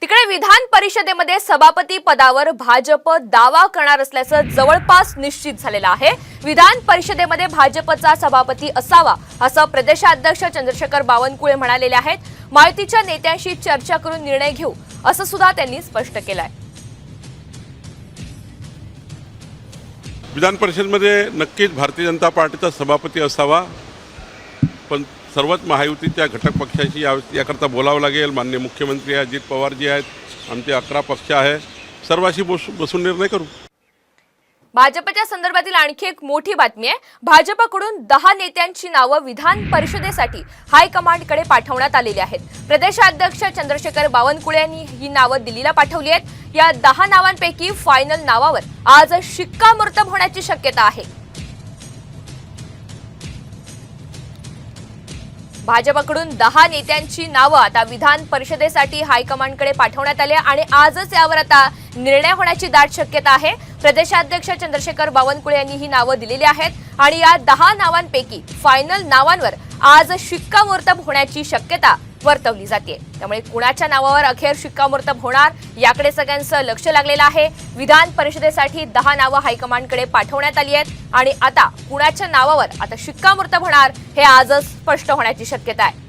तिकडे विधान परिषदेमध्ये सभापती पदावर भाजप दावा करणार असल्याचं जवळपास निश्चित झालेलं आहे। विधान परिषदेमध्ये भाजपचा सभापती असावा असं प्रदेशाध्यक्ष चंद्रशेखर बावनकुळे म्हणालेले आहेत। महायुतीच्या नेत्यांशी चर्चा करून निर्णय घेऊ असं सुद्धा त्यांनी स्पष्ट केलंय। विधान परिषदेमध्ये नक्कीच भारतीय जनता पार्टीचा सभापती असावा, पण सर्वच महायुतीच्या घटक पक्षांशी याकरता बोलावं लागेल। माननीय मुख्यमंत्री अजित पवार जी आहेत, आमचे 11 पक्ष आहे, सर्वांशी बसून निर्णय करू। भाजपच्या संदर्भातील आणखी एक मोठी बातमी आहे। भाजपकडून 10 नेत्यांची नावं विधान परिषदेसाठी हायकमांडकडे पाठवण्यात आलेली आहेत। प्रदेशाध्यक्ष चंद्रशेखर बावनकुळे यांनी ही नावं दिल्लीला पाठवली आहेत। या 10 नावांपैकी फायनल नावावर आज शिक्कामोर्तब होण्याची शक्यता आहे। भाजपकडून 10 नेत्यांची नावं आता विधान परिषदेसाठी हायकमांडकडे पाठवण्यात आली आणि आजच यावर आता निर्णय होण्याची दाट शक्यता आहे। प्रदेशाध्यक्ष चंद्रशेखर बावनकुळे यांनी ही नावं दिलेली आहेत आणि या 10 नावांपैकी फायनल नावांवर आज शिक्कामोर्तब होण्याची शक्यता वर्तवली जाते। त्यामुळे कुणाच्या नावावर अखेर शिक्कामोर्तब होणार याकडे सगळ्यांचं लक्ष लागलेलं आहे। विधान परिषदेसाठी 10 नावं हायकमांडकडे पाठवण्यात आली आहेत आणि आता कुणाच्या नावावर आता शिक्कामोर्तब होणार हे आजच स्पष्ट होण्याची शक्यता आहे।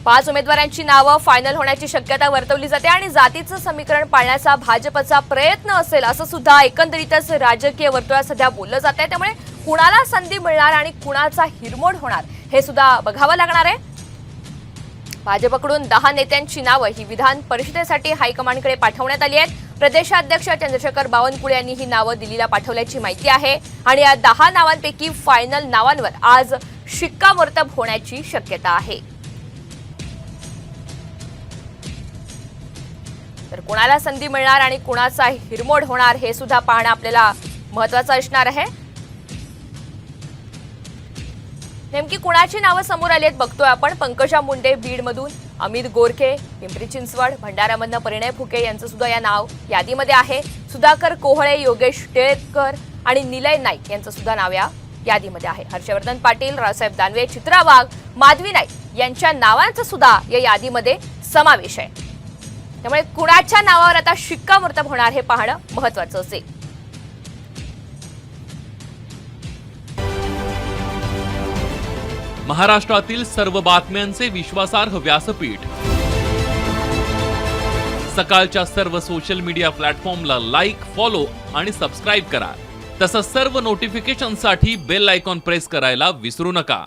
5 उमेदवारांची नावं फायनल होण्याची शक्यता वर्तवली जाते आणि जातीचं समीकरण पाळण्याचा भाजपचा प्रयत्न असेल असं सुद्धा एकंदरीतच राजकीय वर्तुळात सध्या बोललं जात आहे। त्यामुळे कुणाला संधी मिळणार आणि कुणाचा हिरमोड होणार हे सुद्धा बघावं लागणार आहे। भाजपकडून 10 नेत्यांची नावं ही विधान परिषदेसाठी हायकमांडकडे पाठवण्यात आली आहेत। प्रदेशाध्यक्ष चंद्रशेखर बावनकुळे यांनी ही नावं दिल्लीला पाठवल्याची माहिती आहे आणि या 10 नावांपैकी फायनल नावांवर आज शिक्कामोर्तब होण्याची शक्यता आहे। तर कुणाला संधी मिळणार आणि कुणाचा हिरमोड होणार हे सुद्धा पाहणं आपल्याला महत्त्वाचं असणार आहे। नेमकी कुणाची नावं समोर आली आहेत बघतोय आपण। पंकजा मुंडे बीडमधून, अमित गोरखे पिंपरी चिंचवड, भंडारामधनं परिणय फुके यांचं सुद्धा या नाव यादीमध्ये आहे। सुधाकर कोहळे, योगेश टिळेकर आणि निलय नाईक यांचं सुद्धा नाव या यादीमध्ये आहे। हर्षवर्धन पाटील, रावसाहेब दानवे, चित्रा वाघ, माधवी नाईक यांच्या नावांचा सुद्धा या यादीमध्ये समावेश आहे। त्यामुळे कुणाच्या नावावर आता शिक्कामोर्तब होणार हे पाहणं महत्त्वाचं असेल। महाराष्ट्रातील सर्व बातम्यांचे विश्वासार्ह व्यासपीठ, सकाळच्या सर्व सोशल मीडिया प्लॅटफॉर्मला लाईक, फॉलो आणि सबस्क्राईब करा। तसंच सर्व नोटिफिकेशनसाठी बेल आयकॉन प्रेस करायला विसरू नका।